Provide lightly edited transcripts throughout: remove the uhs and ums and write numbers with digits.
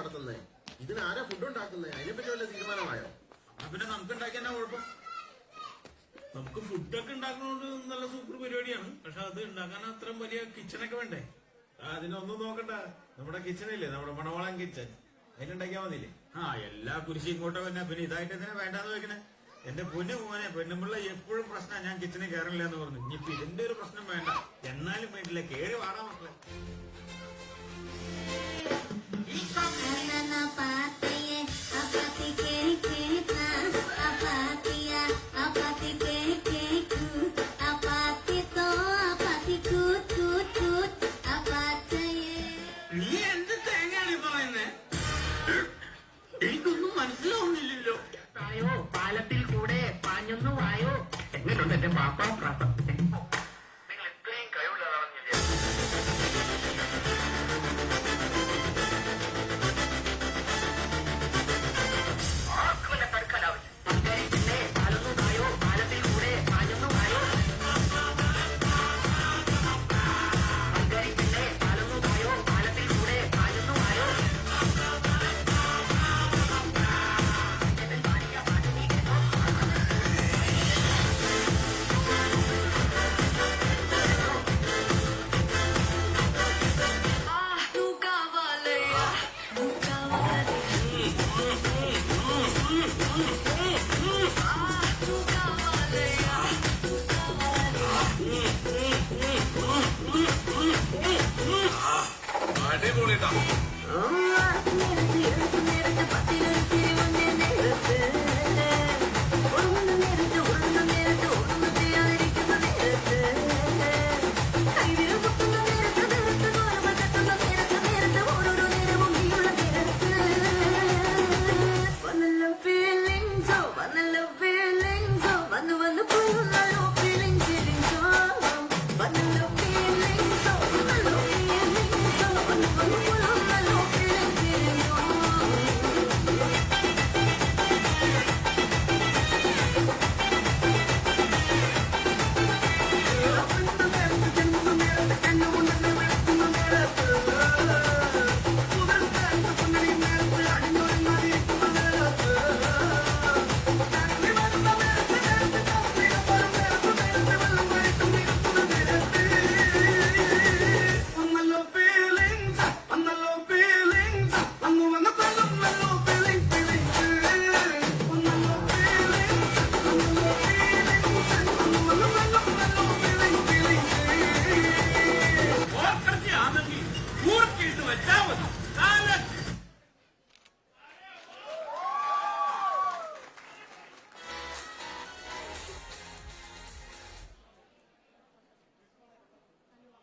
നടത്തുന്നത്? ഇതിനാരാ ഫുഡ് ഉണ്ടാക്കുന്നത്? അതിനെപ്പറ്റി വല്ല തീരുമാനമായോ? പിന്നെ നമുക്ക് ഉണ്ടാക്കിയാ കുഴപ്പം. നമുക്ക് ഫുഡൊക്കെ ഉണ്ടാക്കുന്നത് നല്ല സൂപ്പർ പരിപാടിയാണ്. പക്ഷെ അത് ഉണ്ടാക്കാൻ അത്രയും വലിയ കിച്ചണൊക്കെ വേണ്ടേ? അതിനൊന്നും നോക്കണ്ട, നമ്മുടെ കിച്ചണില്ലേ, നമ്മുടെ മണവാളൻ കിച്ചൺ, അതിലുണ്ടാക്കിയാ മതിയില്ലേ? എല്ലാ കുരിശി ഇങ്ങോട്ടോ തന്നെ. പിന്നെ ഇതായിട്ട് എന്തിനാ വേണ്ടാന്ന് വെക്കണേ? എന്റെ പൊന്നു മോനെ, പെണ്ണുമ്പിള്ള എപ്പോഴും പ്രശ്നം ഞാൻ കിച്ചണിൽ കയറില്ല എന്ന് പറഞ്ഞു. ഇനിയിപ്പൊ ഇതിന്റെ ഒരു പ്രശ്നം വേണ്ട, എന്നാലും വേണ്ടില്ല, കേറി വാടാ മക്കളെ. നീ എന്ത് തേങ്ങയാണ് പറയുന്നേ? എനിക്കൊന്നും മനസ്സിലാവുന്നില്ലല്ലോ. ആയോ പാലത്തിൽ കൂടെ പാഞ്ഞൊന്നു വായോ. എങ്ങനെയുണ്ട് എന്റെ പാപ്പ പ്രാസം? നിങ്ങൾ ഇത്രയും കഴിവുള്ളതാണെന്നില്ല. ആർക്കുമല്ല തടുക്കാനാവും. പിന്നെ പാലൊന്നു വായോ, പാലത്തിൽ കൂടെ പാഞ്ഞൊന്നു വായോ. പിന്നെ പാലൊന്നു വായോ, പാലത്തിൽ കൂടെ പാഞ്ഞൊന്നു വായോ. അടിപൊളിട്ടാ.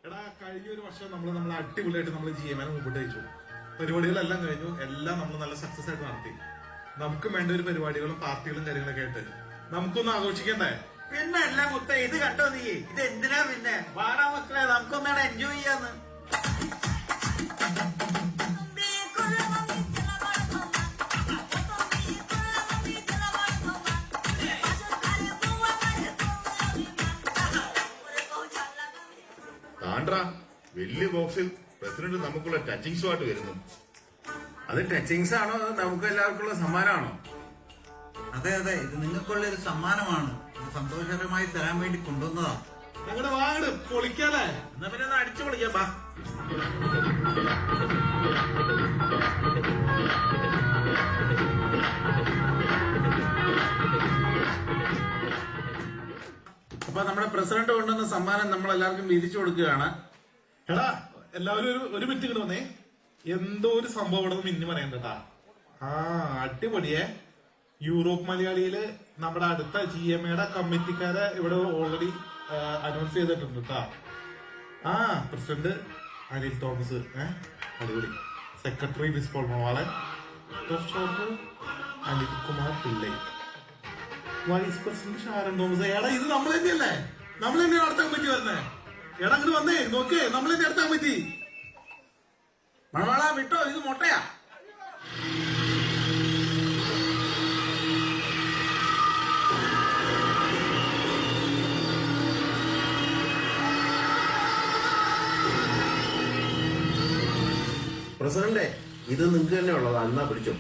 എടാ, കഴിഞ്ഞ ഒരു വർഷം നമ്മൾ അടിപൊളിയായിട്ട് നമ്മൾ GMA മുമ്പോട്ട് വെച്ചു. പരിപാടികളെല്ലാം കഴിഞ്ഞു, എല്ലാം നമ്മൾ നല്ല സക്സസ് ആയിട്ട് നടത്തി. നമുക്ക് വേണ്ട ഒരു പരിപാടികളും പാർട്ടികളും കാര്യങ്ങളൊക്കെ ആയിട്ട് നമുക്കൊന്ന് ആഘോഷിക്കണ്ടേ? പിന്നെ എല്ലാം മുത്ത ഇത് കണ്ടോ നീ? ഇത് എന്തിനാ പിന്നെ? വാടാ മക്കളെ, നമുക്കൊന്നാണ് എൻജോയ് ചെയ്യാന്ന്. താണ്ട്രാ, വലിയ ബോക്സിൽ പ്രസിഡന്റ് നമുക്കുള്ള ടച്ചിങ്സുമായിട്ട് വരുന്നു. അത് ടച്ചിങ്സ് ആണോ, അത് നമുക്ക് എല്ലാവർക്കുള്ള സമ്മാനമാണോ? അതെ അതെ, ഇത് നിങ്ങൾക്കുള്ള ഒരു സമ്മാനമാണ്. ഇത് സന്തോഷകരമായി തരാൻ വേണ്ടി കൊണ്ടുവന്നതാ. ഞങ്ങളുടെ വാങ്ങട് പൊളിക്കാലേ. എന്നാ പിന്നെ ഒന്ന് അടിച്ചു പൊളിക്കാം, ബാ. അപ്പൊ നമ്മുടെ പ്രസിഡന്റ് കൊണ്ടുവന്ന സമ്മാനം നമ്മൾ എല്ലാവർക്കും വീതിച്ചു കൊടുക്കുകയാണ്. എടാ, എല്ലാവരും ഒരു മിനിറ്റ് ഇങ്ങോട്ട് വന്നേ. എന്തോ ഒരു സംഭവം ഇവിടെ മിന്നി പറയണ്ടട്ടാ. അടിപൊളിയെ. യൂറോപ്പ് മലയാളിയില് നമ്മുടെ അടുത്ത GMA കമ്മിറ്റിക്കാരെ ഇവിടെ ഓൾറെഡി അനൗൺസ് ചെയ്തിട്ടുണ്ട് കേട്ടാ. പ്രസിഡന്റ് അനിൽ തോമസ്, അടിപൊളി. Secretary Bispol Mavalan, treasurer Anilkumar Pillai, vice president Sharon Thomas. എടാ, ഇത് നമ്മൾ തന്നെയല്ലേ? നമ്മൾ തന്നെയാണ് അടുത്ത കമ്മിറ്റി വരുന്നത്. എടാ, അങ്ങോട്ട് വന്നേ, നോക്കേ, നമ്മൾ തന്നെ അടുത്ത കമ്മിറ്റി. മണവാള വിട്ടോ, ഇത് മൊട്ടയാ. പ്രസിഡന്റ്, ഇത് നിങ്ങൾക്ക് തന്നെ ഉള്ളതാ, എന്നാ പിടിച്ചോ.